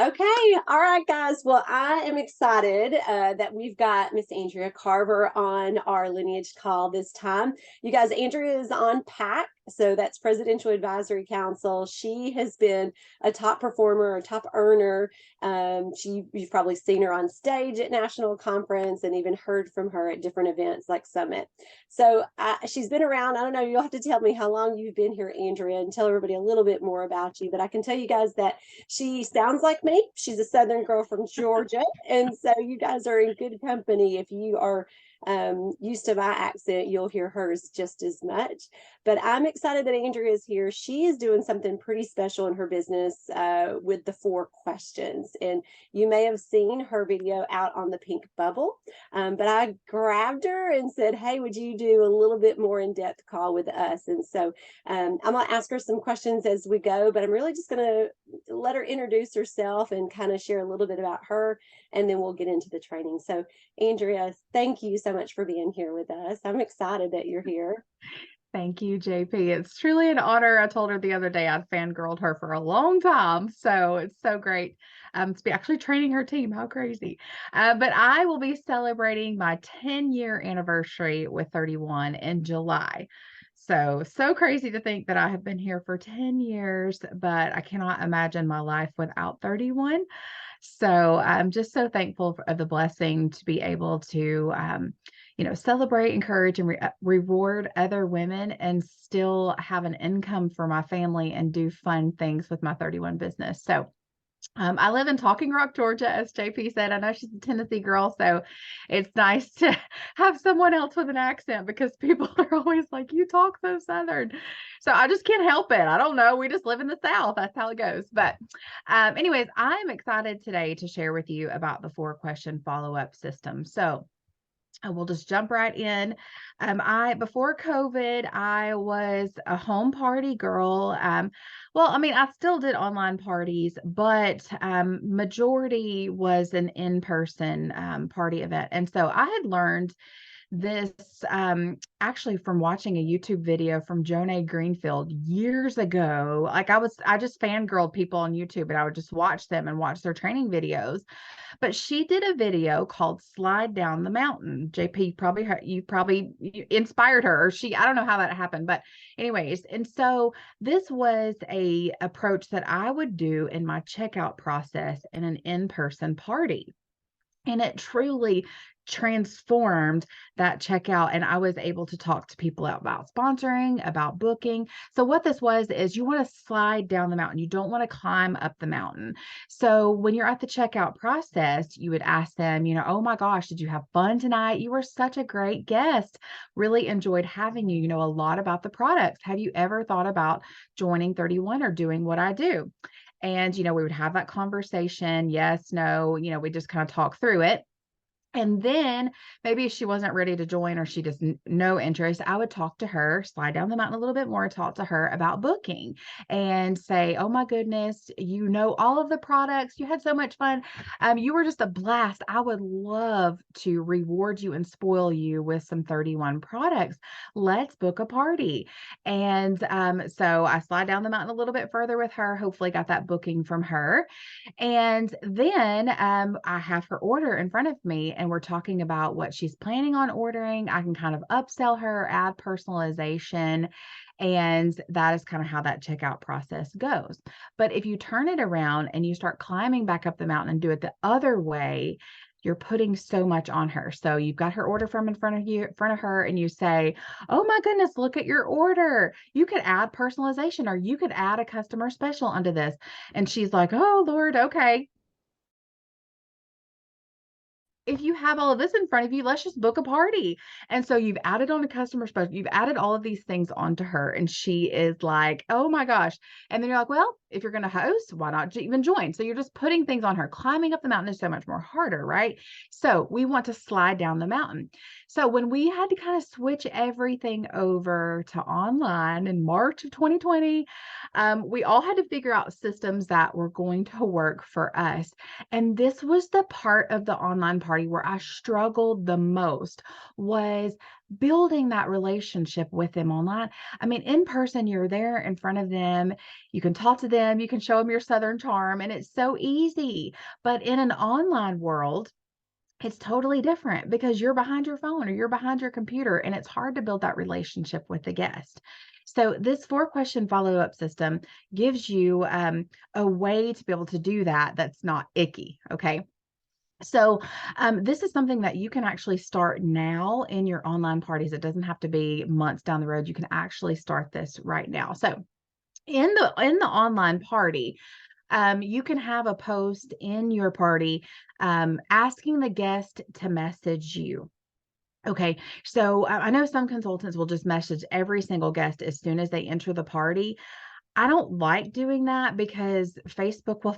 Okay. All right, guys. Well, I am excited that we've got Miss Andrea Carver on our lineage call this time. You guys, Andrea is on PAC, so that's Presidential Advisory Council. She has been a top performer, a top earner. You've probably seen her on stage at national conference and even heard from her at different events like Summit. So she's been around. I don't know. You'll have to tell me how long you've been here, Andrea, and tell everybody a little bit more about you. But I can tell you guys that she sounds like me. She's a Southern girl from Georgia. And so you guys are in good company. If you are used to my accent, you'll hear hers just as much. But I'm excited that Andrea is here. She is doing something pretty special in her business with the 4 questions. And you may have seen her video out on the pink bubble. But I grabbed her and said, hey, would you do a little bit more in-depth call with us? And so I'm going to ask her some questions as we go, but I'm really just going to let her introduce herself and kind of share a little bit about her, and then we'll get into the training. So, Andrea, thank you so much for being here with us. I'm excited that you're here. Thank you, JP. It's truly an honor. I told her the other day I'd fangirled her for a long time. So it's so great to be actually training her team. How crazy. But I will be celebrating my 10-year anniversary with 31 in July. So crazy to think that I have been here for 10 years, but I cannot imagine my life without 31. So I'm just so thankful for the blessing to be able to, celebrate, encourage, and reward other women and still have an income for my family and do fun things with my 31 business. So I live in Talking Rock, Georgia, as JP said. I know she's a Tennessee girl, so it's nice to have someone else with an accent because people are always like, you talk so Southern. So I just can't help it. I don't know. We just live in the South. That's how it goes. But anyways, I'm excited today to share with you about the 4-question follow-up system. So we'll just jump right in. Before COVID, I was a home party girl. I still did online parties, but majority was an in-person party event. And so I had learned this actually from watching a YouTube video from Jonay Greenfield years ago. I just fangirled people on YouTube and I would just watch them and watch their training videos. But she did a video called Slide Down the Mountain. JP, you probably inspired her, or I don't know how that happened, but anyways. And so this was a approach that I would do in my checkout process in an in-person party. And it truly transformed that checkout. And I was able to talk to people about sponsoring, about booking. So what this was is you want to slide down the mountain. You don't want to climb up the mountain. So when you're at the checkout process, you would ask them, oh my gosh, did you have fun tonight? You were such a great guest. Really enjoyed having you. You know a lot about the products. Have you ever thought about joining 31 or doing what I do? And, we would have that conversation. Yes, no, we just kind of talk through it. And then maybe if she wasn't ready to join or she just no interest, I would talk to her, slide down the mountain a little bit more, talk to her about booking and say, oh my goodness, you know all of the products. You had so much fun. You were just a blast. I would love to reward you and spoil you with some 31 products. Let's book a party. And so I slide down the mountain a little bit further with her, hopefully got that booking from her. And then I have her order in front of me and we're talking about what she's planning on ordering. I can kind of upsell her, add personalization. And that is kind of how that checkout process goes. But if you turn it around and you start climbing back up the mountain and do it the other way, you're putting so much on her. So you've got her order from in front of her, and you say, oh my goodness, look at your order. You could add personalization or you could add a customer special onto this. And she's like, oh Lord, okay. If you have all of this in front of you, let's just book a party. And so you've added on a customer special, you've added all of these things onto her, and she is like, oh my gosh. And then you're like, well, if you're going to host, why not even join? So you're just putting things on her. Climbing up the mountain is so much more harder, right? So we want to slide down the mountain. So when we had to kind of switch everything over to online in March of 2020, we all had to figure out systems that were going to work for us. And this was the part of the online party party where I struggled the most was building that relationship with them online. I mean, in person, you're there in front of them, you can talk to them, you can show them your Southern charm, and it's so easy. But in an online world, it's totally different because you're behind your phone or you're behind your computer, and it's hard to build that relationship with the guest. So this 4-question follow-up system gives you a way to be able to do that that's not icky. Okay. So this is something that you can actually start now in your online parties. It doesn't have to be months down the road. You can actually start this right now. So in the online party, you can have a post in your party asking the guest to message you. Okay, so I know some consultants will just message every single guest as soon as they enter the party. I don't like doing that because Facebook will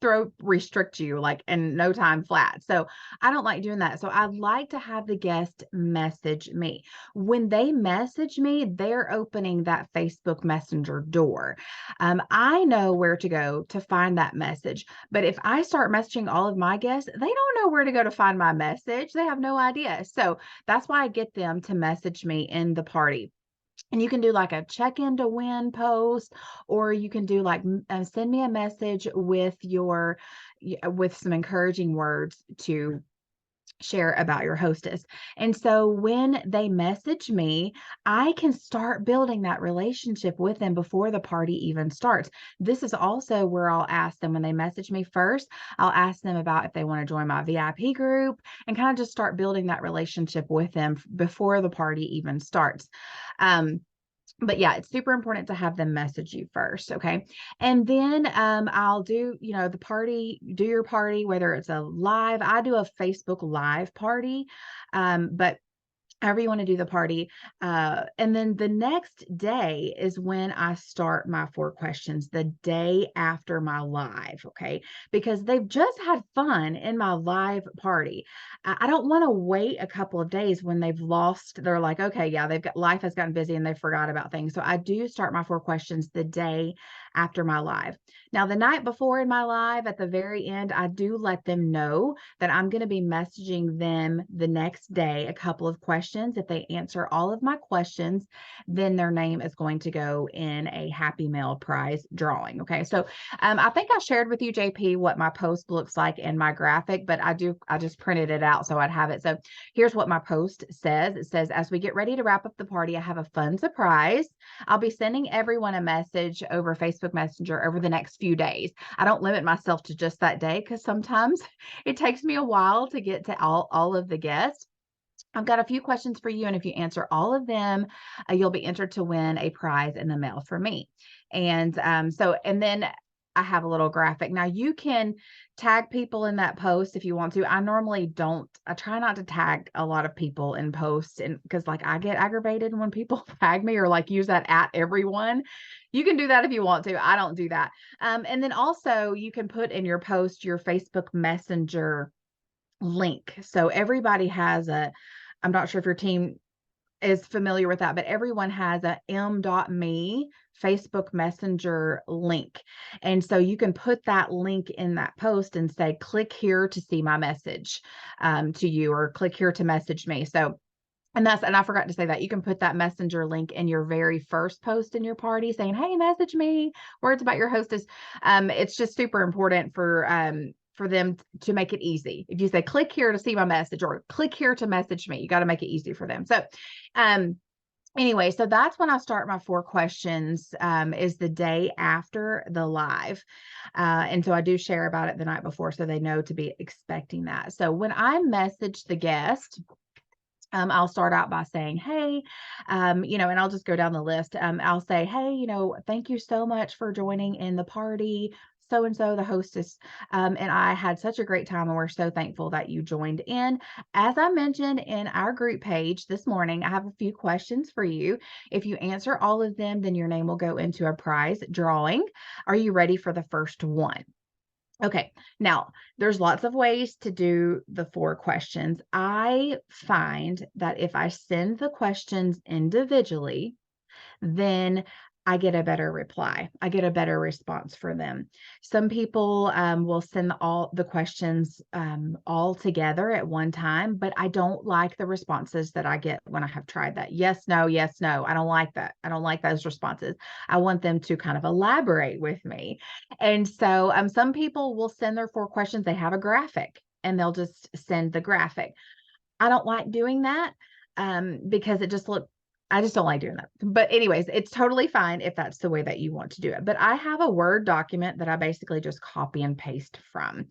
throw restrict you like in no time flat. So I don't like doing that. So I like to have the guest message me. When they message me, they're opening that Facebook Messenger door. I know where to go to find that message. But if I start messaging all of my guests, they don't know where to go to find my message. They have no idea. So that's why I get them to message me in the party. And you can do like a check-in to win post, or you can do like send me a message with with some encouraging words to share about your hostess. And so when they message me, I can start building that relationship with them before the party even starts. This is also where I'll ask them when they message me first, I'll ask them about if they want to join my VIP group and kind of just start building that relationship with them before the party even starts. But yeah, it's super important to have them message you first. Okay. And then I'll do, the party, do your party, whether it's a live, I do a Facebook live party. But however you want to do the party. And then the next day is when I start my 4 questions, the day after my live. Okay. Because they've just had fun in my live party. I don't want to wait a couple of days when they've lost. They're like, okay, yeah, life has gotten busy and they forgot about things. So I do start my 4 questions the day after my live. Now, the night before in my live, at the very end, I do let them know that I'm going to be messaging them the next day a couple of questions. If they answer all of my questions, then their name is going to go in a Happy Mail prize drawing. Okay. So I think I shared with you, JP, what my post looks like in my graphic, but I just printed it out so I'd have it. So here's what my post says. It says, as we get ready to wrap up the party, I have a fun surprise. I'll be sending everyone a message over Facebook Messenger over the next few days. I don't limit myself to just that day because sometimes it takes me a while to get to all of the guests. I've got a few questions for you, and if you answer all of them, you'll be entered to win a prize in the mail from me. And and then I have a little graphic. Now you can tag people in that post if you want to. I normally don't. I try not to tag a lot of people in posts, and because like I get aggravated when people tag me or like use that at everyone. You can do that if you want to. I don't do that. And then also you can put in your post your Facebook Messenger link. So everybody has I'm not sure if your team is familiar with that, but everyone has a m.me Facebook Messenger link. And so you can put that link in that post and say, click here to see my message to you, or click here to message me. So and I forgot to say that you can put that messenger link in your very first post in your party saying, hey, message me, words about your hostess. It's just super important for them to make it easy. If you say, click here to see my message, or click here to message me, you got to make it easy for them. So, anyway, so that's when I start my 4 questions, is the day after the live. And so I do share about it the night before so they know to be expecting that. So when I message the guest, I'll start out by saying, hey, and I'll just go down the list. I'll say, hey, thank you so much for joining in the party. So-and-so, the hostess, and I had such a great time, and we're so thankful that you joined in. As I mentioned in our group page this morning, I have a few questions for you. If you answer all of them, then your name will go into a prize drawing. Are you ready for the first one? Okay, now there's lots of ways to do the 4 questions. I find that if I send the questions individually, then I get a better reply. I get a better response for them. Some people will send all the questions all together at one time, but I don't like the responses that I get when I have tried that. Yes, no, yes, no. I don't like that. I don't like those responses. I want them to kind of elaborate with me. And so some people will send their 4 questions. They have a graphic and they'll just send the graphic. I don't like doing that because I just don't like doing that. But anyways, it's totally fine if that's the way that you want to do it. But I have a Word document that I basically just copy and paste from.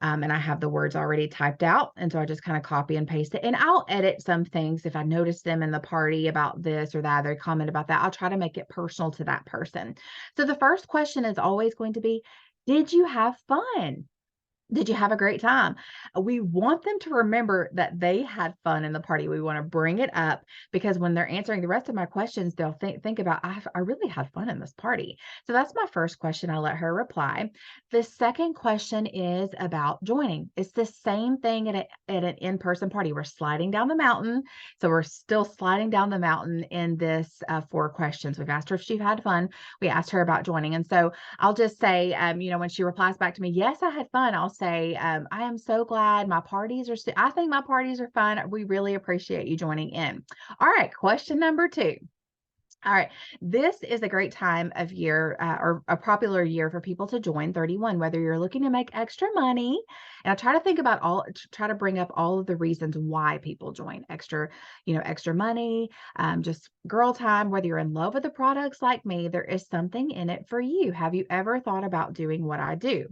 And I have the words already typed out. And so I just kind of copy and paste it. And I'll edit some things if I notice them in the party about this or that, they comment about that. I'll try to make it personal to that person. So the first question is always going to be, did you have fun? Did you have a great time? We want them to remember that they had fun in the party. We want to bring it up because when they're answering the rest of my questions, they'll think about, I really had fun in this party. So that's my first question. I let her reply. The second question is about joining. It's the same thing at an in-person party. We're sliding down the mountain. So we're still sliding down the mountain in this 4 questions. We've asked her if she had fun. We asked her about joining. And so I'll just say, when she replies back to me, yes, I had fun. I'll say, I am so glad I think my parties are fun. We really appreciate you joining in. All right. Question number 2. All right. This is a great time of year or a popular year for people to join 31, whether you're looking to make extra money. And I try to bring up all of the reasons why people join extra money, just girl time, whether you're in love with the products like me, there is something in it for you. Have you ever thought about doing what I do?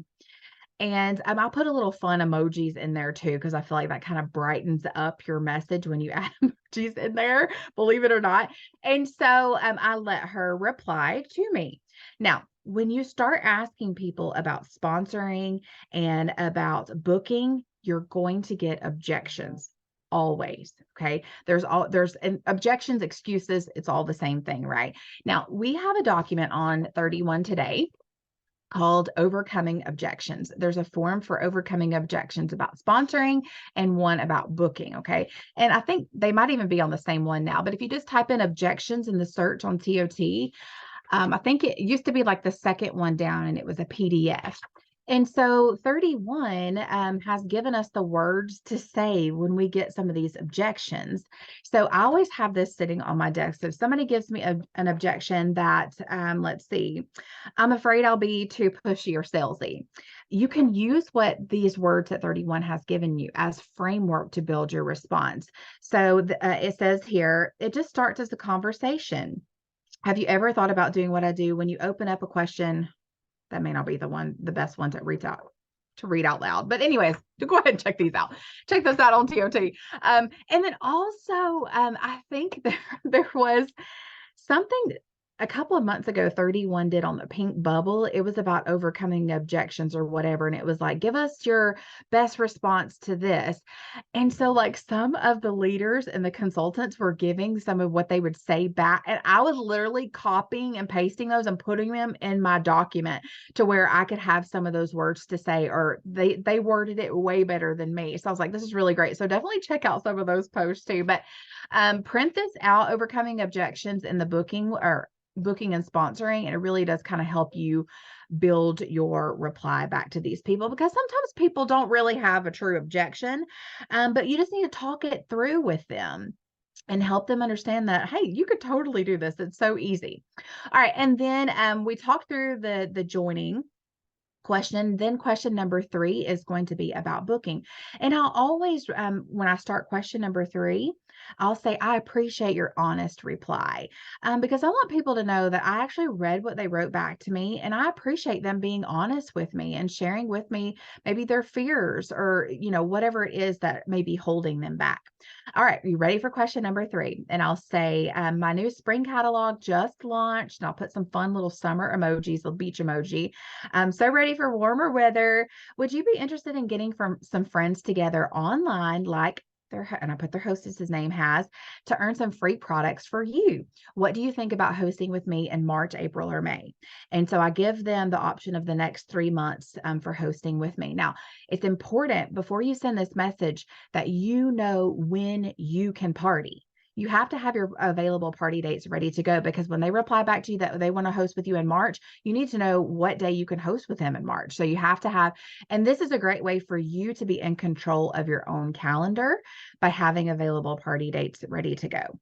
And I'll put a little fun emojis in there too, because I feel like that kind of brightens up your message when you add emojis in there, believe it or not. And so I let her reply to me. Now, when you start asking people about sponsoring and about booking, you're going to get objections always. Okay. There's objections, excuses. It's all the same thing, right? Now, we have a document on 31 today called Overcoming Objections. There's a form for overcoming objections about sponsoring and one about booking. Okay. And I think they might even be on the same one now, but if you just type in objections in the search on TOT, I think it used to be like the second one down and it was a PDF. And so 31 has given us the words to say when we get some of these objections. So I always have this sitting on my desk. So if somebody gives me an objection that, let's see, I'm afraid I'll be too pushy or salesy. You can use what these words that 31 has given you as framework to build your response. So it says here, it just starts as a conversation. Have you ever thought about doing what I do? When you open up a question, that may not be the best one to read out loud. But anyways, go ahead and check these out. Check this out on TOT. And then also, I think there was something a couple of months ago, 31 did on the pink bubble. It was about overcoming objections or whatever. And it was like, give us your best response to this. And so like some of the leaders and the consultants were giving some of what they would say back. And I was literally copying and pasting those and putting them in my document to where I could have some of those words to say, or they worded it way better than me. So I was like, this is really great. So definitely check out some of those posts too. But print this out, overcoming objections in the booking and sponsoring, and it really does kind of help you build your reply back to these people, because sometimes people don't really have a true objection, but you just need to talk it through with them and help them understand that, hey, you could totally do this. It's so easy. All right. And then we talked through the joining question. Then question number 3 is going to be about booking. And I'll always, when I start question number 3, I'll say, I appreciate your honest reply, because I want people to know that I actually read what they wrote back to me, and I appreciate them being honest with me and sharing with me maybe their fears or, whatever it is that may be holding them back. All right. Are you ready for question number 3? And I'll say, my new spring catalog just launched, and I'll put some fun little summer emojis, a beach emoji. I'm so ready for warmer weather. Would you be interested in getting some friends together online, like and I put their hostess's name has, to earn some free products for you? What do you think about hosting with me in March, April, or May? And so I give them the option of the next 3 months for hosting with me. Now, it's important before you send this message that you know when you can party. you have to have your available party dates ready to go, because when they reply back to you that they want to host with you in March, you need to know what day you can host with them in March. So you have to have, and this is a great way for you to be in control of your own calendar by having available party dates ready to go.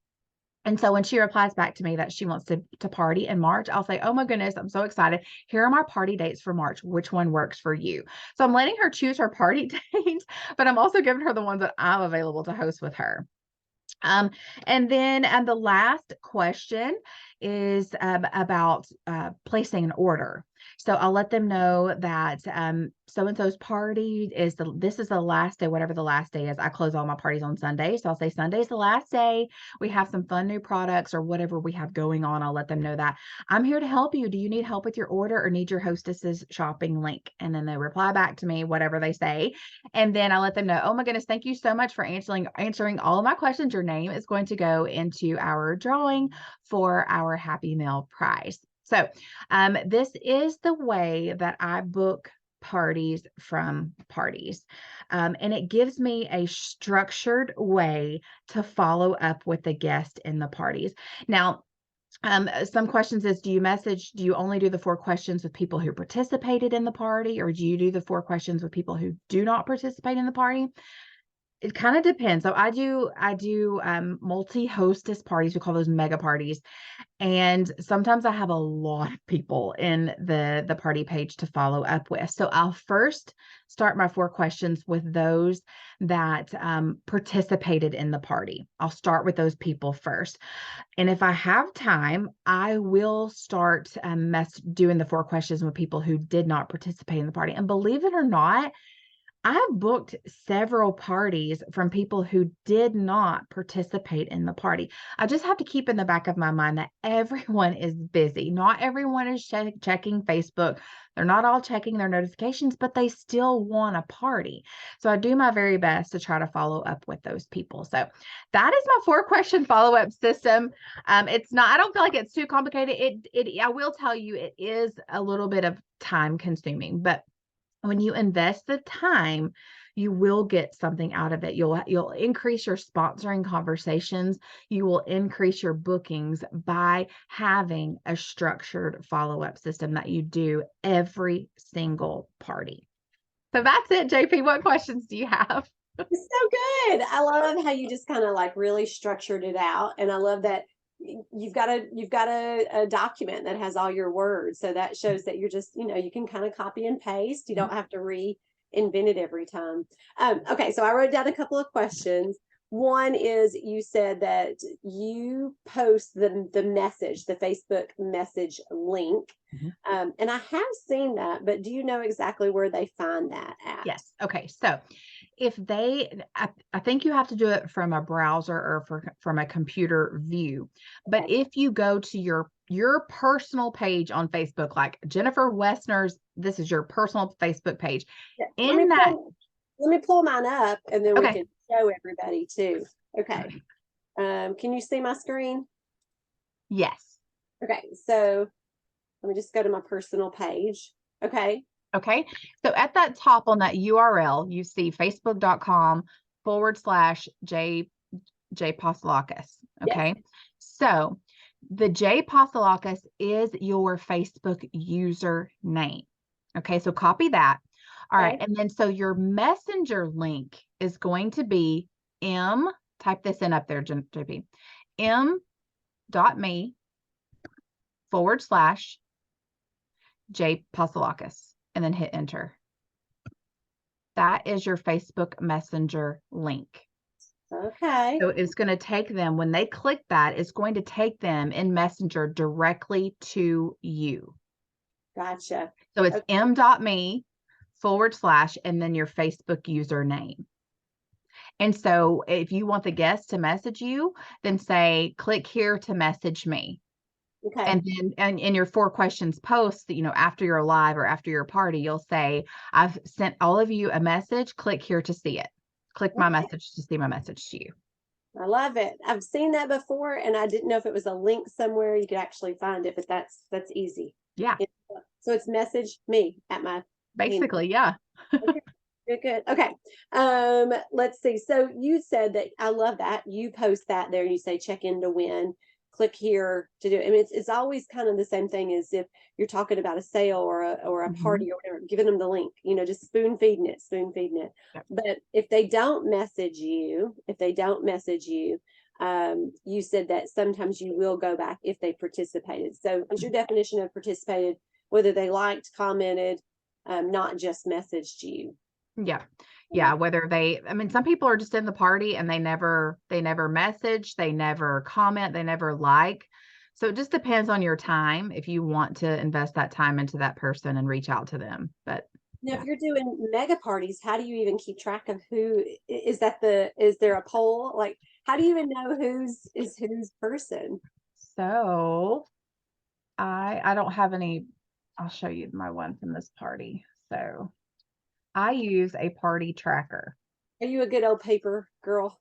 And so when she replies back to me that she wants to party in March, I'll say, oh my goodness, I'm so excited. Here are my party dates for March. Which one works for you? So I'm letting her choose her party date, but I'm also giving her the ones that I'm available to host with her. And then the last question is about placing an order. So I'll let them know that so-and-so's party is this is the last day, whatever the last day is. I close all my parties on Sunday. So I'll say Sunday's the last day. We have some fun new products or whatever we have going on. I'll let them know that I'm here to help you. Do you need help with your order or need your hostess's shopping link? And then they reply back to me, whatever they say. And then I let them know, oh my goodness, thank you so much for answering all of my questions. Your name is going to go into our drawing for our Happy Meal prize. So this is the way that I book parties from parties. And it gives me a structured way to follow up with the guest in the parties. Now, some questions is, do you only do the 4 questions with people who participated in the party, or do you do the 4 questions with people who do not participate in the party? It kind of depends. So I do multi-hostess parties. We call those mega parties. And sometimes I have a lot of people in the party page to follow up with. So I'll first start my 4 questions with those that participated in the party. I'll start with those people first. And if I have time, I will start doing the 4 questions with people who did not participate in the party. And believe it or not, I've booked several parties from people who did not participate in the party. I just have to keep in the back of my mind that everyone is busy. Not everyone is checking Facebook. They're not all checking their notifications, but they still want a party. So I do my very best to try to follow up with those people. So that is my 4-question follow-up system. It's not, I don't feel like it's too complicated. I will tell you, it is a little bit of time consuming, but when you invest the time, you will get something out of it. You'll increase your sponsoring conversations. You will increase your bookings by having a structured follow-up system that you do every single party. So that's it, JP. What questions do you have? It's so good. I love how you just kind of like really structured it out. And I love that you've got a document that has all your words. So that shows that you're just, you can kind of copy and paste. You don't have to reinvent it every time. Okay, so I wrote down a couple of questions. One is, you said that you post the message, the Facebook message link. And I have seen that, but do you know exactly where they find that at? Yes. Okay. So if I think you have to do it from a browser or from a computer view. But Okay. if you go to your personal page on Facebook, like Jennifer Wessner's, this is your personal Facebook page. Yeah. Let Let me pull mine up, and then we okay. can show everybody too. Okay. Can you see my screen? Yes. Okay. So let me just go to my personal page. Okay. Okay. So at that top on that URL, you see facebook.com/J Pasalakis. Okay. Yes. So the J Pasalakis is your Facebook username. Okay. So copy that. All right. Okay. And then so your messenger link is going to be type this in up there, JP, m.me/J Pasalakis, and then hit enter. That is your Facebook Messenger link. Okay. So it's going to take them, when they click that, it's going to take them in Messenger directly to you. Gotcha. So it's Okay. m.me/ and then your Facebook username. And so if you want the guest to message you, then say, click here to message me. Okay. And then in your 4 questions post, after you're live or after your party, you'll say, I've sent all of you a message. Click here to see it. Click my message to see my message to you. I love it. I've seen that before, and I didn't know if it was a link somewhere you could actually find it, but that's easy. Yeah. So it's message me at my Basically, yeah. Okay. Good, good. Okay. Let's see. So you said that I love that. You post that there, you say check in to win. Click here to do it. I mean, it's always kind of the same thing as if you're talking about a sale or a Mhm. party or whatever, giving them the link, just spoon feeding it. Yep. But if they don't message you, you said that sometimes you will go back if they participated. So is your definition of participated whether they liked, commented, not just messaged you? Yeah. Yeah. I mean, some people are just in the party and they never message, they never comment, they never like. So it just depends on your time if you want to invest that time into that person and reach out to them. But Now, if yeah. you're doing mega parties, how do you even keep track of who is that is there a poll? Like, how do you even know whose person? So I don't have any, I'll show you my one from this party. So I use a party tracker. Are you a good old paper girl?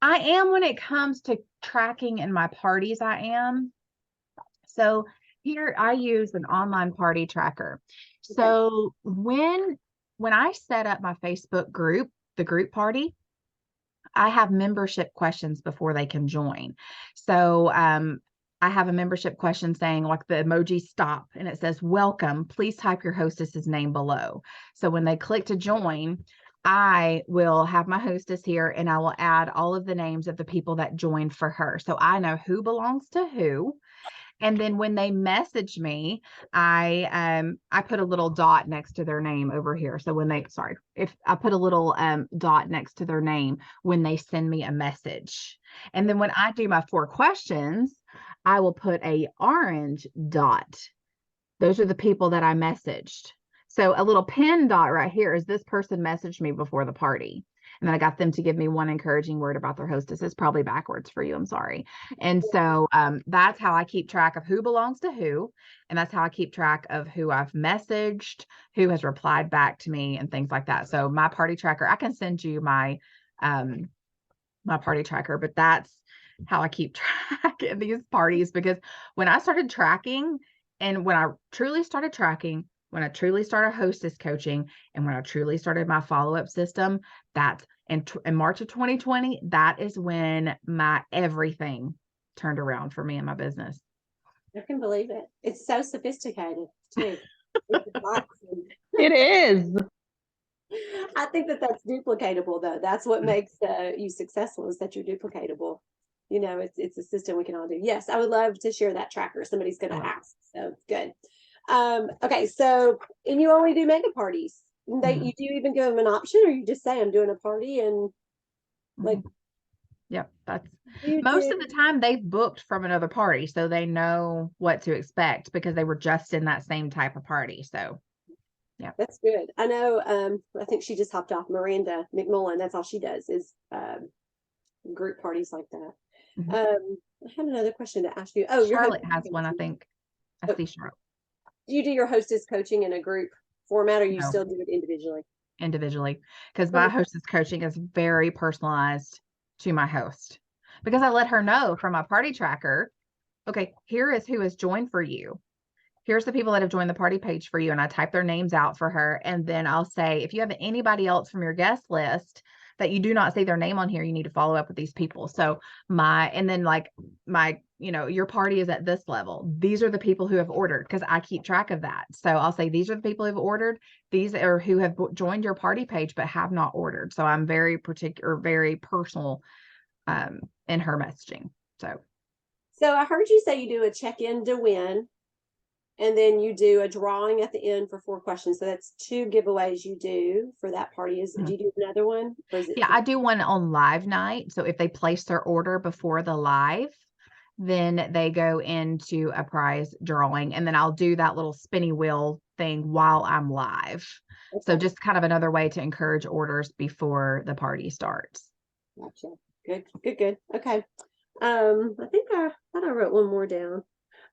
I am when it comes to tracking in my parties, I am. So here I use an online party tracker. Okay. So when I set up my Facebook group, the group party, I have membership questions before they can join. So I have a membership question saying like the emoji stop and it says welcome. Please type your hostess's name below. So when they click to join, I will have my hostess here and I will add all of the names of the people that joined for her. So I know who belongs to who. And then when they message me, I put a little dot next to their name over here. So if I put a little dot next to their name when they send me a message. And then when I do my 4 questions, I will put a orange dot. Those are the people that I messaged. So a little pin dot right here is this person messaged me before the party. And then I got them to give me one encouraging word about their hostess. It's probably backwards for you. I'm sorry. And so that's how I keep track of who belongs to who. And that's how I keep track of who I've messaged, who has replied back to me, and things like that. So my party tracker, I can send you my party tracker, but that's how I keep track of these parties because when I started tracking and when I truly started tracking, when I truly started hostess coaching, and when I truly started my follow-up system, that's in March of 2020, that is when my everything turned around for me and my business. I can believe it. It's so sophisticated too. It's relaxing. It is. I think that that's duplicatable though. That's what makes you successful is that you're duplicatable. It's a system we can all do. Yes, I would love to share that tracker. Somebody's going to ask. So good. Okay, so and you only do mega parties. You do even give them an option, or you just say I'm doing a party and like. Yep, that's You most do. of the time they've booked from another party, so they know what to expect because they were just in that same type of party. So yeah. That's good. I know. I think she just hopped off. Miranda McMullen. That's all she does is group parties like that. Mhm. I had another question to ask you. Oh, your Charlotte hostess has one, I coaching. think. I see Charlotte. Do you do your hostess coaching in a group format, or you No, still do it individually? individually, because my hostess coaching is very personalized to my host because I let her know from my party tracker, okay, here is who has joined for you. Here's the people that have joined the party page for you. And I type their names out for her. And then I'll say, if you have anybody else from your guest list that you do not see their name on here, you need to follow up with these people. So your party is at this level. These are the people who have ordered because I keep track of that. So I'll say, these are the people who have ordered. These are who have joined your party page, but have not ordered. So I'm very particular, very personal in her messaging. So I heard you say you do a check-in to win, and then you do a drawing at the end for 4 questions. So that's 2 giveaways you do for that party. Do you do another one, or is it? Yeah, I do one on live night. So if they place their order before the live, then they go into a prize drawing. And then I'll do that little spinny wheel thing while I'm live. So Okay. just kind of another way to encourage orders before the party starts. Gotcha. Good, good, good. Okay. I think I thought I wrote one more down.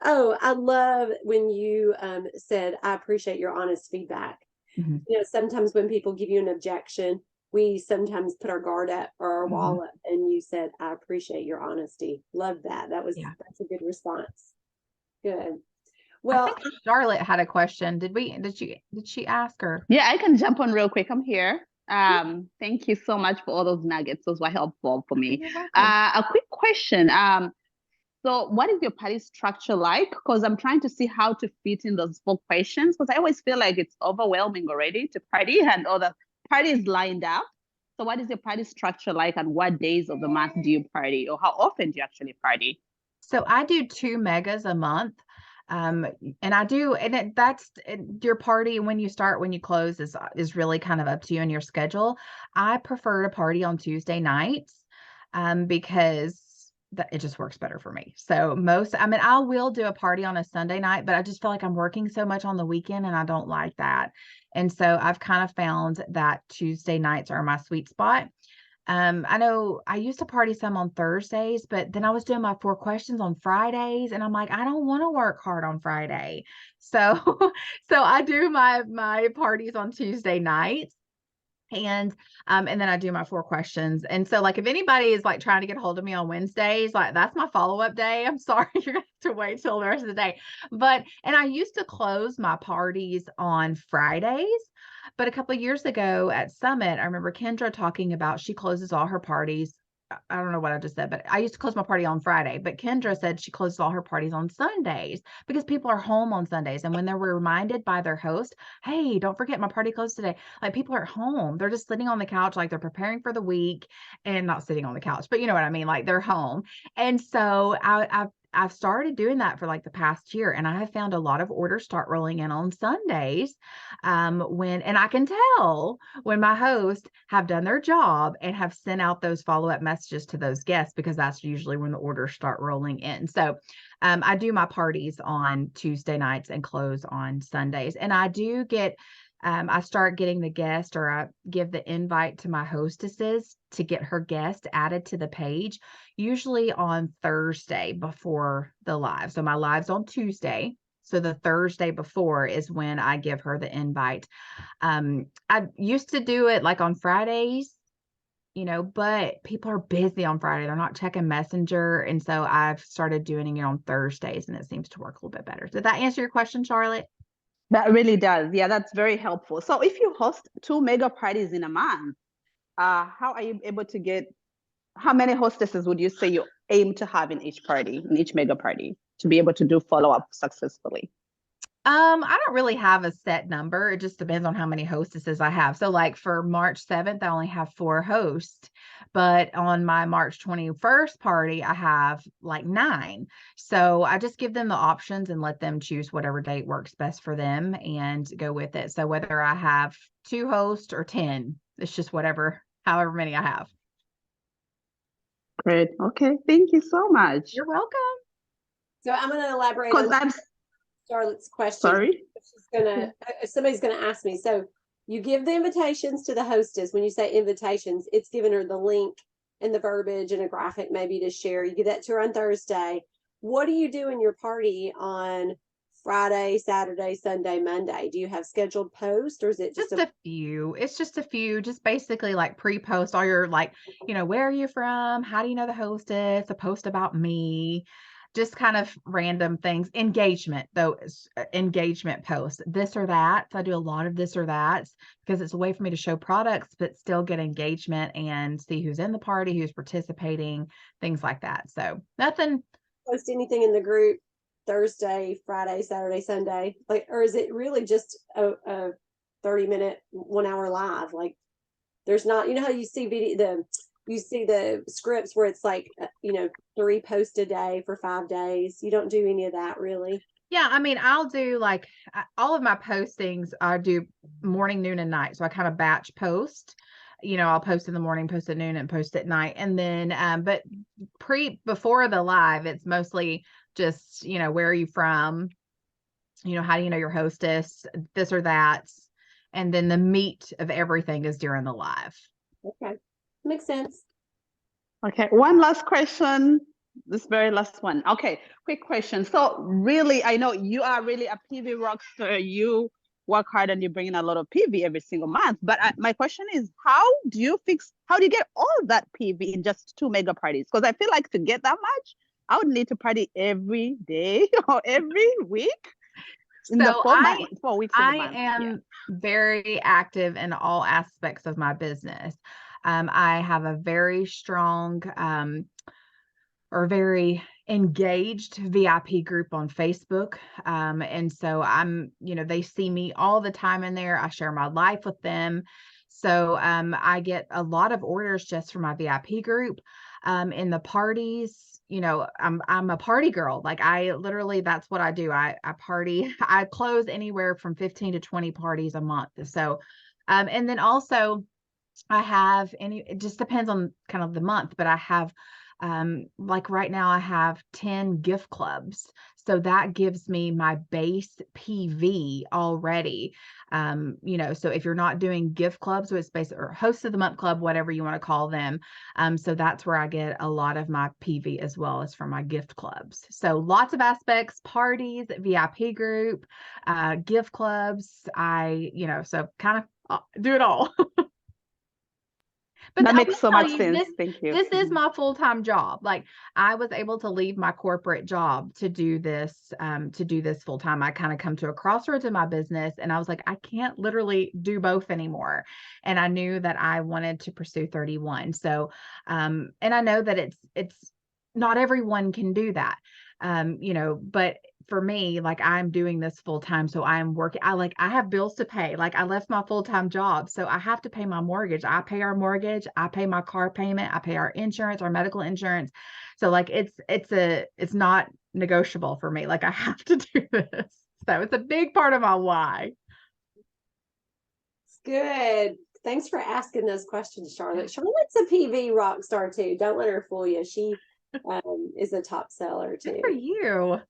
Oh, I love when you said, I appreciate your honest feedback. Mm-hmm. Sometimes when people give you an objection, we sometimes put our guard up or our wall up, and you said, I appreciate your honesty. Love that. That's a good response. Good. Well, I think Charlotte had a question. Did she ask her? Yeah, I can jump on real quick. I'm here. Thank you so much for all those nuggets. Those were helpful for me. You're welcome. A quick question. So what is your party structure like? Because I'm trying to see how to fit in those 4 questions, because I always feel like it's overwhelming already to party and all the parties lined up. So what is your party structure like, and what days of the month do you party, or how often do you actually party? So I do 2 megas a month. Um, and I do, and that's your party when you start, when you close is really kind of up to you and your schedule. I prefer to party on Tuesday nights, because it just works better for me. So I mean, I will do a party on a Sunday night, but I just feel like I'm working so much on the weekend and I don't like that. And so I've kind of found that Tuesday nights are my sweet spot. I know I used to party some on Thursdays, but then I was doing my 4 questions on Fridays, and I'm like, I don't want to work hard on Friday. So, so I do my parties on Tuesday nights. And then I do my 4 questions. And so like if anybody is like trying to get a hold of me on Wednesdays, like that's my follow-up day. I'm sorry, you're gonna have to wait till the rest of the day. And I used to close my parties on Fridays. But a couple of years ago at Summit, I remember Kendra talking about she closes all her parties. I don't know what I just said, but I used to close my party on Friday. But Kendra said she closes all her parties on Sundays because people are home on Sundays. And when they were reminded by their host, hey, don't forget my party closed today. Like people are at home. They're just sitting on the couch, like they're preparing for the week, and not sitting on the couch, but you know what I mean? Like they're home. And so I've started doing that for like the past year, and I have found a lot of orders start rolling in on Sundays. And I can tell when my hosts have done their job and have sent out those follow-up messages to those guests, because that's usually when the orders start rolling in. So I do my parties on Tuesday nights and close on Sundays. And I start getting the guest, or I give the invite to my hostesses to get her guest added to the page, usually on Thursday before the live. So my live's on Tuesday. So the Thursday before is when I give her the invite. I used to do it like on Fridays, but people are busy on Friday. They're not checking Messenger. And so I've started doing it on Thursdays, and it seems to work a little bit better. Did that answer your question, Charlotte? That really does. Yeah, that's very helpful. So if you host 2 mega parties in a month, how are you able to get, how many hostesses would you say you aim to have in each party, in each mega party, to be able to do follow-up successfully? I don't really have a set number. It just depends on how many hostesses I have. So like for March 7th, I only have 4 hosts, but on my March 21st party, I have like 9. So I just give them the options and let them choose whatever date works best for them and go with it. So whether I have 2 hosts or 10, it's just however many I have. Great. Okay. Thank you so much. You're welcome. So I'm going to elaborate Because on I'm Charlotte's question. sorry. Somebody's gonna ask me. So you give the invitations to the hostess. When you say invitations, it's giving her the link and the verbiage and a graphic maybe to share. You give that to her on Thursday. What do you do in your party on Friday, Saturday, Sunday, Monday? Do you have scheduled posts, or is it just a few? It's just a few, just basically like pre-post all your where are you from? How do you know the hostess? A post about me, just kind of random things. Engagement posts, this or that. So I do a lot of this or that because it's a way for me to show products, but still get engagement and see who's in the party, who's participating, things like that. So nothing. Post anything in the group Thursday, Friday, Saturday, Sunday, or is it really just a 30-minute, 1 hour live? Like there's not, how you see you see the scripts where it's like 3 posts a day for 5 days. You don't do any of that really. Yeah, I mean, I'll do like all of my postings, I do morning, noon, and night. So I kind of batch post. I'll post in the morning, post at noon, and post at night. And then, but before the live, it's mostly just, where are you from? How do you know your hostess? This or that. And then the meat of everything is during the live. Okay. Makes sense. Okay. One last question. This very last one. Okay. Quick question. So really, I know you are really a PV rockstar. You work hard and you bring in a lot of PV every single month. But my question is, how do you get all that PV in just 2 mega parties? Because I feel like to get that much, I would need to party every day or every week. in the So 4 months, 4 weeks of the I month. am very active in all aspects of my business. I have a very strong or very engaged VIP group on Facebook. And so they see me all the time in there. I share my life with them. So I get a lot of orders just for my VIP group. In the parties, I'm a party girl. Like I literally, that's what I do. I party. I close anywhere from 15 to 20 parties a month. So, and then also it just depends on kind of the month, but I have like right now I have 10 gift clubs. So that gives me my base PV already. So if you're not doing gift clubs, so it's basically or host of the month club, whatever you want to call them. So that's where I get a lot of my PV as well as from my gift clubs. So lots of aspects, parties, VIP group, gift clubs. So kind of do it all. But That I makes will so tell much you, sense. Thank you. this is my full-time job. Like I was able to leave my corporate job to do this full-time. I kind of come to a crossroads in my business and I was like, I can't literally do both anymore. And I knew that I wanted to pursue 31. So, and I know that it's not everyone can do that. But for me, like I'm doing this full time. So I'm working. I have bills to pay. Like I left my full-time job. So I have to pay my mortgage. I pay our mortgage. I pay my car payment. I pay our insurance, our medical insurance. So like it's not negotiable for me. Like I have to do this. So it's a big part of my why. It's good. Thanks for asking those questions, Charlotte. Charlotte's a PV rock star too. Don't let her fool you. She is a top seller Good too. for you.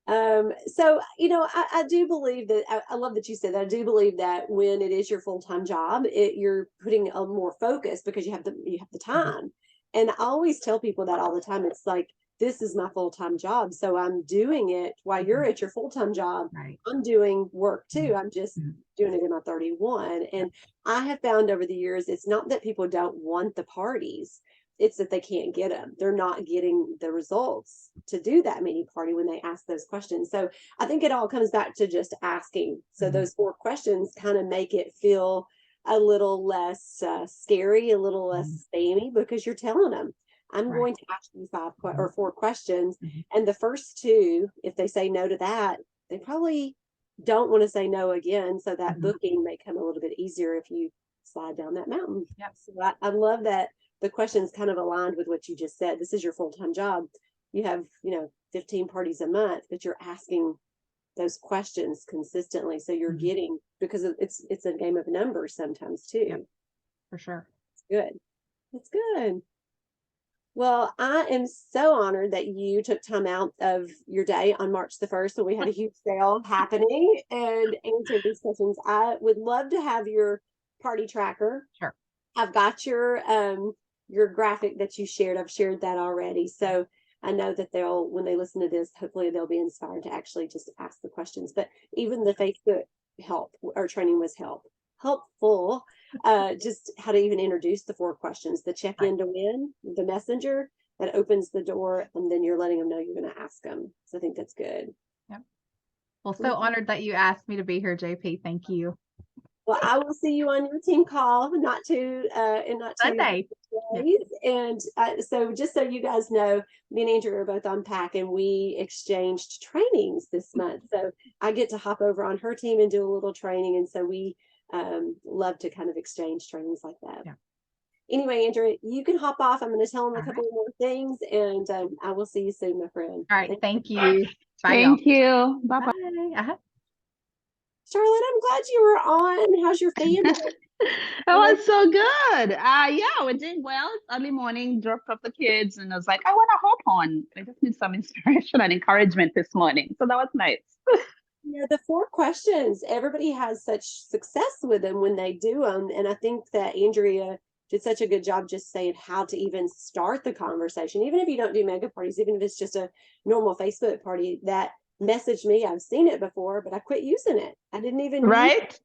So I do believe that I love that you said that. I do believe that when it is your full-time job, you're putting a more focus because you have the time. And I always tell people that all the time. It's like, this is my full-time job, so I'm doing it while you're at your full-time job. Right. I'm doing work too. I'm just doing it in my 31. And I have found over the years, it's not that people don't want the parties, it's that they can't get them. They're not getting the results to do that many party when they ask those questions. So I think it all comes back to just asking. So those 4 questions kind of make it feel a little less scary, a little less spammy, because you're telling them, I'm going to ask you 4 questions. And the first 2, if they say no to that, they probably don't want to say no again. So that booking may come a little bit easier if you slide down that mountain. Yep. So I love that the questions kind of aligned with what you just said. This is your full-time job. You have, 15 parties a month, but you're asking those questions consistently. So you're getting, because it's a game of numbers sometimes too. Yep, for sure. It's good. It's good. Well, I am so honored that you took time out of your day on March the 1st when we had a huge sale happening and answered these questions. I would love to have your party tracker. Sure. I've got your graphic that you shared. I've shared that already. So I know that when they listen to this, hopefully they'll be inspired to actually just ask the questions. But even the Facebook help or training was helpful. Just how to even introduce the 4 questions, the check-in to win, the messenger that opens the door, and then you're letting them know you're going to ask them. So I think that's good. Yep. Well, so honored that you asked me to be here, JP. Thank you. Well, I will see you on your team call, not too Sunday. Days. And so just so you guys know, me and Andrea are both on PAC and we exchanged trainings this month. So I get to hop over on her team and do a little training. And so we love to kind of exchange trainings like that. Yeah. Anyway, Andrea, you can hop off. I'm going to tell them a couple more things and I will see you soon, my friend. All right. Thank you. Bye, Thank y'all. you. Bye-bye. Bye. Charlotte, I'm glad you were on. How's your family? It was so good. Yeah, we're doing well. It's early morning, dropped off the kids, and I was like, I want to hop on. I just need some inspiration and encouragement this morning. So that was nice. Yeah, the 4 questions, everybody has such success with them when they do them. And I think that Andrea did such a good job just saying how to even start the conversation. Even if you don't do mega parties, even if it's just a normal Facebook party, that messaged me. I've seen it before, but I quit using it. I didn't even Right?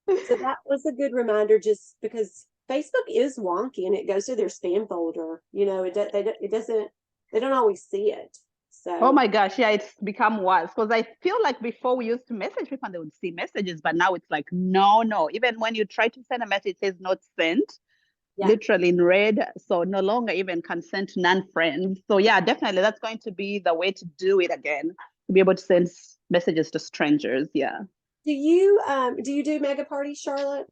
So that was a good reminder, just because Facebook is wonky and it goes to their spam folder. It doesn't, they don't always see it. So Oh my gosh, yeah, it's become worse because I feel like before we used to message people and they would see messages, but now it's like, no, no. Even when you try to send a message, it says not sent, yeah. literally in red. So no longer even can send to non-friends. So yeah, definitely that's going to be the way to do it again, to be able to send messages to strangers. Yeah. Do you do mega parties, Charlotte?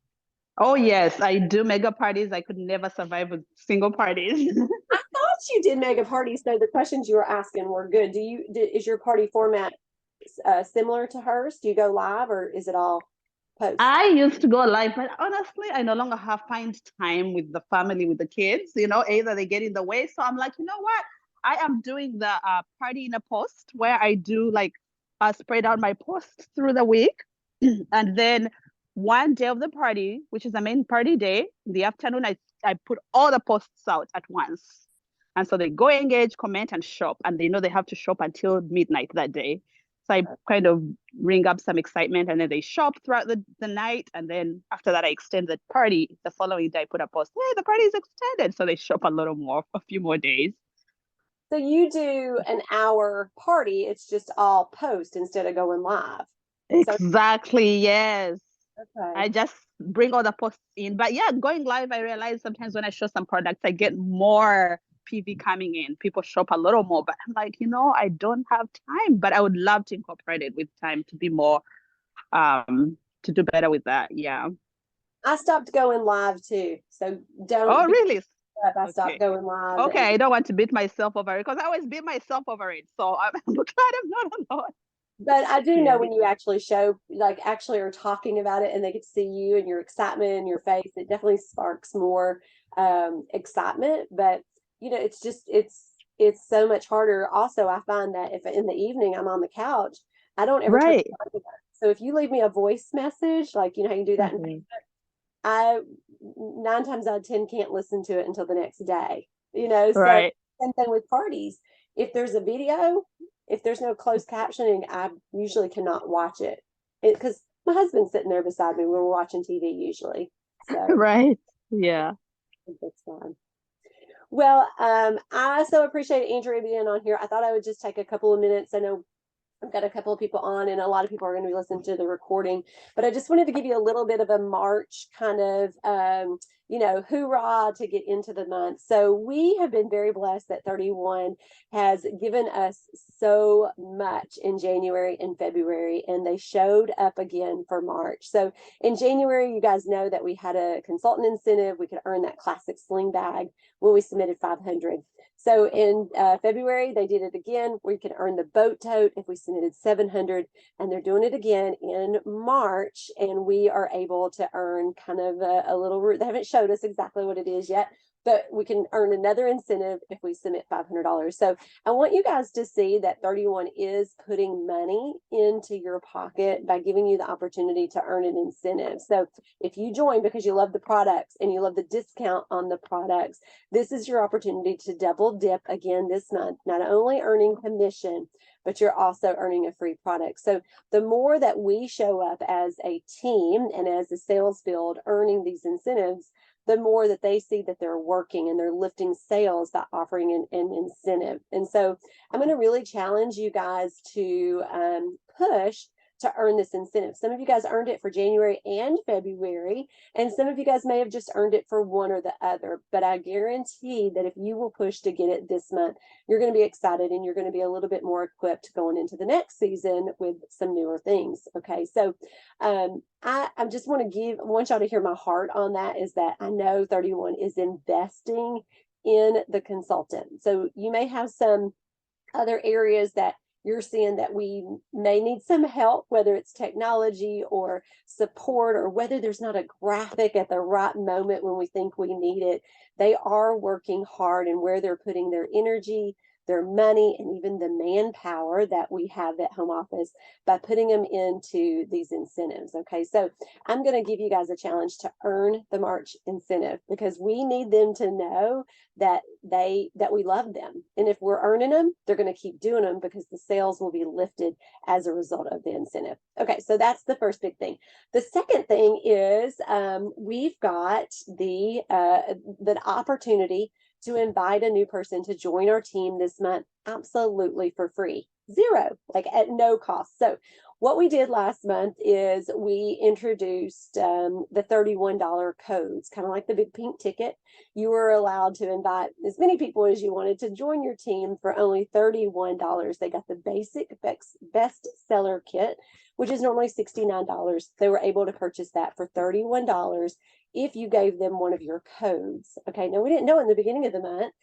Oh yes, I do mega parties. I could never survive with single parties. I thought you did mega parties, so the questions you were asking were good. Is your party format similar to hers? Do you go live or is it all post? I used to go live, but honestly, I no longer have find time with the family, with the kids. Either they get in the way. So I'm like, you know what? I am doing the party in a post where I do like spread out my posts through the week, and then one day of the party, which is the main party day, in the afternoon, I put all the posts out at once. And so they go engage, comment, and shop. And they know they have to shop until midnight that day. So I kind of ring up some excitement and then they shop throughout the night. And then after that, I extend the party. The following day, I put a post, hey, the party is extended. So they shop a little more, a few more days. So you do an hour party, it's just all post instead of going live. So Exactly, yes. okay. I just bring all the posts in. But yeah, going live, I realize sometimes when I show some products, I get more PV coming in. People shop a little more, but I'm like, I don't have time. But I would love to incorporate it with time to be more, to do better with that. Yeah. I stopped going live too. So don't Oh, be really? upset I stopped Okay. going live. Okay, I don't want to beat myself over it because I always beat myself over it. So I'm glad I'm not alone. But I do know Yeah. when you actually show, like, actually are talking about it and they get to see you and your excitement in your face, it definitely sparks more excitement. But it's just it's so much harder. Also, I find that if in the evening I'm on the couch, I don't ever turn Right. the phone on. So if you leave me a voice message, like how you do that, Mhm. I 9 times out of 10 can't listen to it until the next day. So Right. same thing with parties. If there's a video, if there's no closed captioning, I usually cannot watch it because my husband's sitting there beside me when we're watching TV usually. So Right. Yeah. that's fine. Well, I so appreciate Andrea being on here. I thought I would just take a couple of minutes. I know I've got a couple of people on, and a lot of people are going to be listening to the recording. But I just wanted to give you a little bit of a March kind of, hoorah to get into the month. So we have been very blessed that 31 has given us so much in January and February, and they showed up again for March. So in January, you guys know that we had a consultant incentive. We could earn that classic sling bag when we submitted 500. So in February, they did it again. We could earn the boat tote if we submitted 700, and they're doing it again in March. And we are able to earn kind of a little, they haven't showed us exactly what it is yet, but we can earn another incentive if we submit $500. So I want you guys to see that 31 is putting money into your pocket by giving you the opportunity to earn an incentive. So if you join because you love the products and you love the discount on the products, this is your opportunity to double dip again this month, not only earning commission, but you're also earning a free product. So the more that we show up as a team and as a sales field earning these incentives, the more that they see that they're working and they're lifting sales by offering an incentive. And so I'm going to really challenge you guys to push to earn this incentive. Some of you guys earned it for January and February, and some of you guys may have just earned it for one or the other. But I guarantee that if you will push to get it this month, you're going to be excited and you're going to be a little bit more equipped going into the next season with some newer things. Okay, so I just want y'all to hear my heart on that, is that I know 31 is investing in the consultant. So you may have some other areas that you're seeing that we may need some help, whether it's technology or support, or whether there's not a graphic at the right moment when we think we need it. They are working hard, and where they're putting their energy, their money, and even the manpower that we have at home office by putting them into these incentives. Okay, so I'm going to give you guys a challenge to earn the March incentive, because we need them to know that we love them, and if we're earning them, they're going to keep doing them because the sales will be lifted as a result of the incentive. Okay, so that's the first big thing. The second thing is we've got the opportunity to invite a new person to join our team this month absolutely for free. Zero, like at no cost. So what we did last month is we introduced the $31 codes, kind of like the big pink ticket. You were allowed to invite as many people as you wanted to join your team for only $31. They got the basic best seller kit, which is normally $69. They were able to purchase that for $31 if you gave them one of your codes. Okay, now we didn't know in the beginning of the month,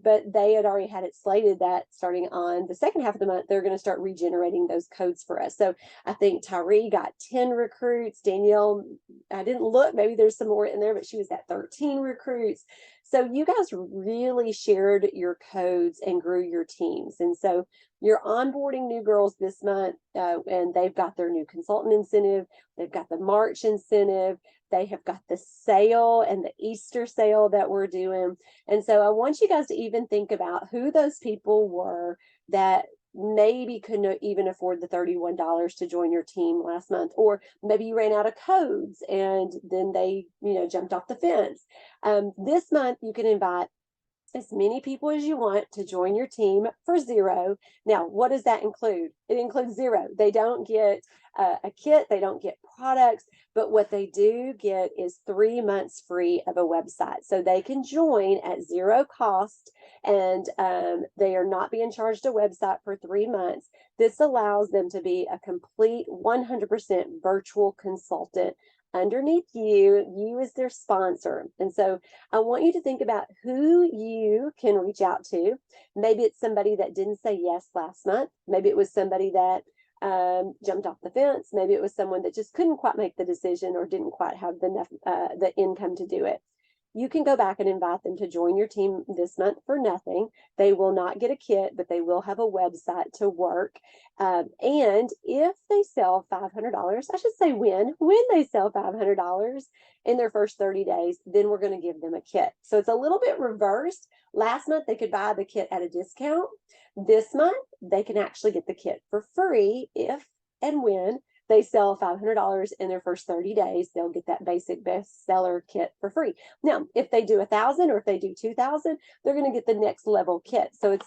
but they had already had it slated that starting on the second half of the month, they're going to start regenerating those codes for us. So I think Tyree got 10 recruits. Danielle, I didn't look, maybe there's some more in there, but she was at 13 recruits. So you guys really shared your codes and grew your teams. And so you're onboarding new girls this month, and they've got their new consultant incentive. They've got the March incentive. They have got the sale and the Easter sale that we're doing. And so I want you guys to even think about who those people were that maybe couldn't even afford the $31 to join your team last month, or maybe you ran out of codes and then they, jumped off the fence. This month you can invite as many people as you want to join your team for zero. Now, what does that include? It includes zero. They don't get a kit, they don't get products, but what they do get is 3 months free of a website. So they can join at zero cost, and they are not being charged a website for 3 months. This allows them to be a complete 100% virtual consultant underneath you as their sponsor. And so I want you to think about who you can reach out to. Maybe it's somebody that didn't say yes last month. Maybe it was somebody that jumped off the fence. Maybe it was someone that just couldn't quite make the decision or didn't quite have the income to do it. You can go back and invite them to join your team this month for nothing. They will not get a kit, but they will have a website to work. And if they sell $500, I should say when they sell $500 in their first 30 days, then we're going to give them a kit. So it's a little bit reversed. Last month, they could buy the kit at a discount. This month, they can actually get the kit for free if and when they sell $500 in their first 30 days, they'll get that basic bestseller kit for free. Now, if they do 1,000 or if they do 2,000, they're going to get the next level kit. So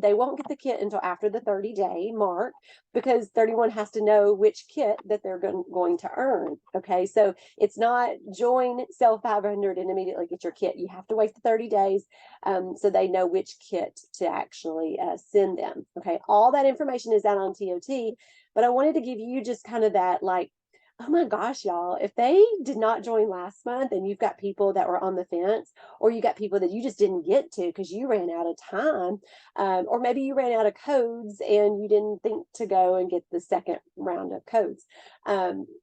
they won't get the kit until after the 30-day mark, because 31 has to know which kit that they're going to earn. Okay, so it's not join, sell 500 and immediately get your kit. You have to wait the 30 days so they know which kit to actually send them. Okay, all that information is out on TOT. But I wanted to give you just kind of that, like, oh my gosh, y'all, if they did not join last month and you've got people that were on the fence, or you got people that you just didn't get to because you ran out of time, or maybe you ran out of codes and you didn't think to go and get the second round of codes,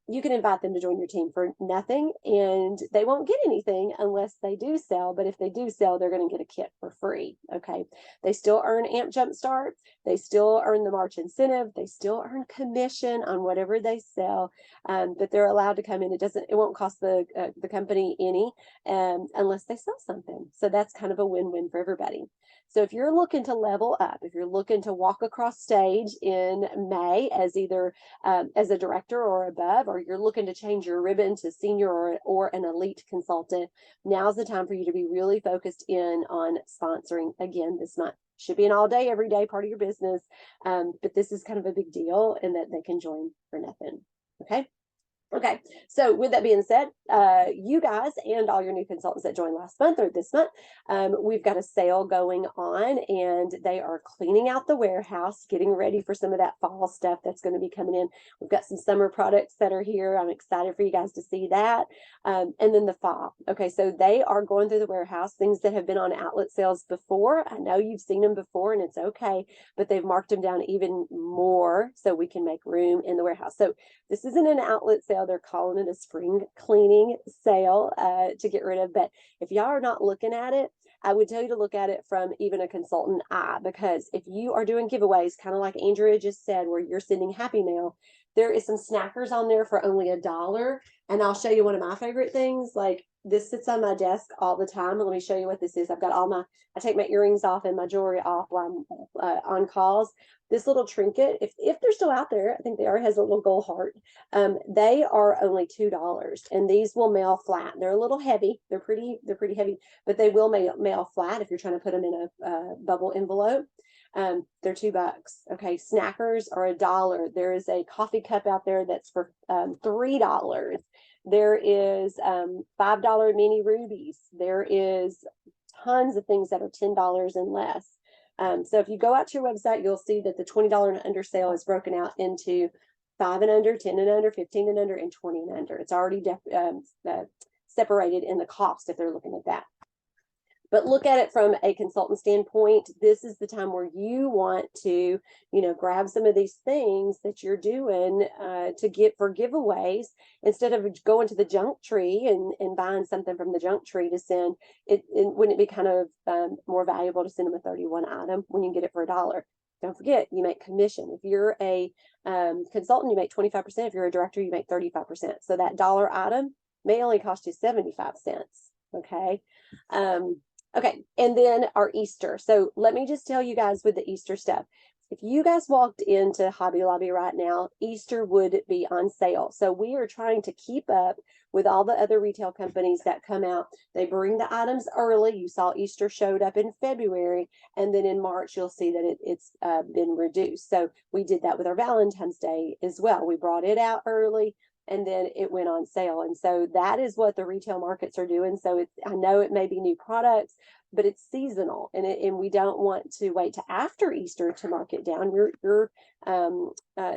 you can invite them to join your team for nothing, and they won't get anything unless they do sell. But if they do sell, they're going to get a kit for free. Okay, they still earn AMP Jumpstart, they still earn the March incentive, they still earn commission on whatever they sell. But they're allowed to come in. It won't cost the company any unless they sell something. So that's kind of a win-win for everybody. So if you're looking to level up, if you're looking to walk across stage in May as either as a director or above, or you're looking to change your ribbon to senior or an elite consultant, now's the time for you to be really focused in on sponsoring again this month. Should be an all day, every day part of your business. But this is kind of a big deal in that they can join for nothing. Okay, so with that being said, you guys and all your new consultants that joined last month or this month, we've got a sale going on, and they are cleaning out the warehouse, getting ready for some of that fall stuff that's going to be coming in. We've got some summer products that are here. I'm excited for you guys to see that. And then the fall. Okay, so they are going through the warehouse, things that have been on outlet sales before. I know you've seen them before, and it's okay, but they've marked them down even more so we can make room in the warehouse. So this isn't an outlet sale. They're calling it a spring cleaning sale to get rid of. But if y'all are not looking at it, I would tell you to look at it from even a consultant eye, because if you are doing giveaways, kind of like Andrea just said, where you're sending Happy Mail, there is some snackers on there for only $1. And I'll show you one of my favorite things. Like, this sits on my desk all the time. Let me show you what this is. I've got I take my earrings off and my jewelry off while I'm on calls. This little trinket, if they're still out there, I think they are, has a little gold heart. They are only $2, and these will mail flat. They're a little heavy. They're pretty heavy, but they will mail flat if you're trying to put them in a bubble envelope. They're $2. Okay, snackers are $1. There is a coffee cup out there that's for $3. There is $5 mini rubies. There is tons of things that are $10 and less. So if you go out to your website, you'll see that the $20 and under sale is broken out into 5 and under, 10 and under, 15 and under, and 20 and under. It's already separated in the cost if they're looking at that. But look at it from a consultant standpoint. This is the time where you want to, grab some of these things that you're doing to get for giveaways, instead of going to the junk tree and buying something from the junk tree to send. Wouldn't it be kind of more valuable to send them a 31 item when you can get it for $1? Don't forget, you make commission. If you're a consultant, you make 25%. If you're a director, you make 35%. So that dollar item may only cost you 75 cents. Okay. Okay, and then our Easter. So let me just tell you guys with the Easter stuff. If you guys walked into Hobby Lobby right now, Easter would be on sale. So we are trying to keep up with all the other retail companies that come out. They bring the items early. You saw Easter showed up in February, and then in March, you'll see that it's been reduced. So we did that with our Valentine's Day as well. We brought it out early, and then it went on sale. And so that is what the retail markets are doing. So I know it may be new products, but it's seasonal, and we don't want to wait to after Easter to mark it down. Your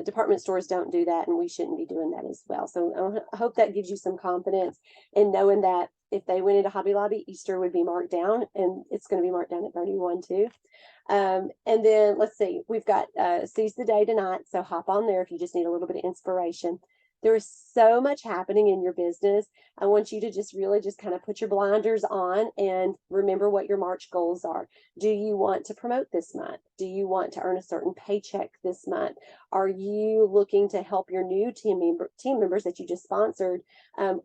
department stores don't do that, and we shouldn't be doing that as well. So I hope that gives you some confidence in knowing that if they went into Hobby Lobby, Easter would be marked down, and it's going to be marked down at 31 too. And then let's see, we've got Seize the Day tonight. So hop on there if you just need a little bit of inspiration. There is so much happening in your business. I want you to just really just kind of put your blinders on and remember what your March goals are. Do you want to promote this month? Do you want to earn a certain paycheck this month? Are you looking to help your new team members that you just sponsored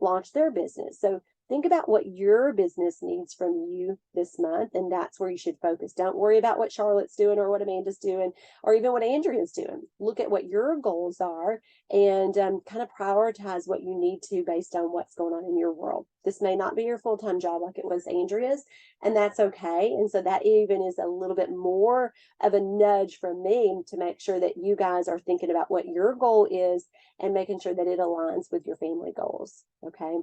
launch their business? So think about what your business needs from you this month, and that's where you should focus. Don't worry about what Charlotte's doing or what Amanda's doing or even what Andrea's doing. Look at what your goals are and kind of prioritize what you need to based on what's going on in your world. This may not be your full-time job like it was Andrea's, and that's okay. And so that even is a little bit more of a nudge from me to make sure that you guys are thinking about what your goal is and making sure that it aligns with your family goals. Okay.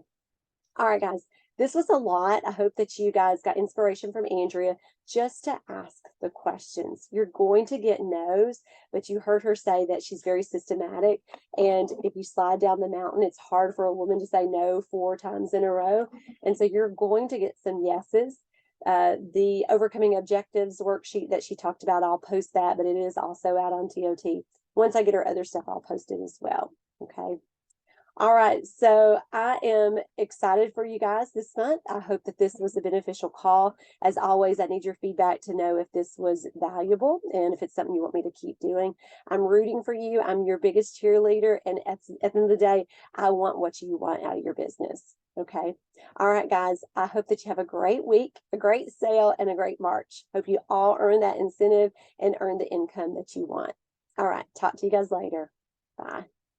All right, guys, this was a lot. I hope that you guys got inspiration from Andrea just to ask the questions. You're going to get no's, but you heard her say that she's very systematic. And if you slide down the mountain, it's hard for a woman to say no 4 times in a row. And so you're going to get some yeses. The Overcoming Objectives worksheet that she talked about, I'll post that, but it is also out on TOT. Once I get her other stuff, I'll post it as well. Okay. All right, so I am excited for you guys this month. I hope that this was a beneficial call. As always, I need your feedback to know if this was valuable and if it's something you want me to keep doing. I'm rooting for you. I'm your biggest cheerleader, and at the end of the day, I want what you want out of your business. Okay. All right, guys, I hope that you have a great week, a great sale, and a great March. Hope you all earn that incentive and earn the income that you want. All right, talk to you guys later. Bye.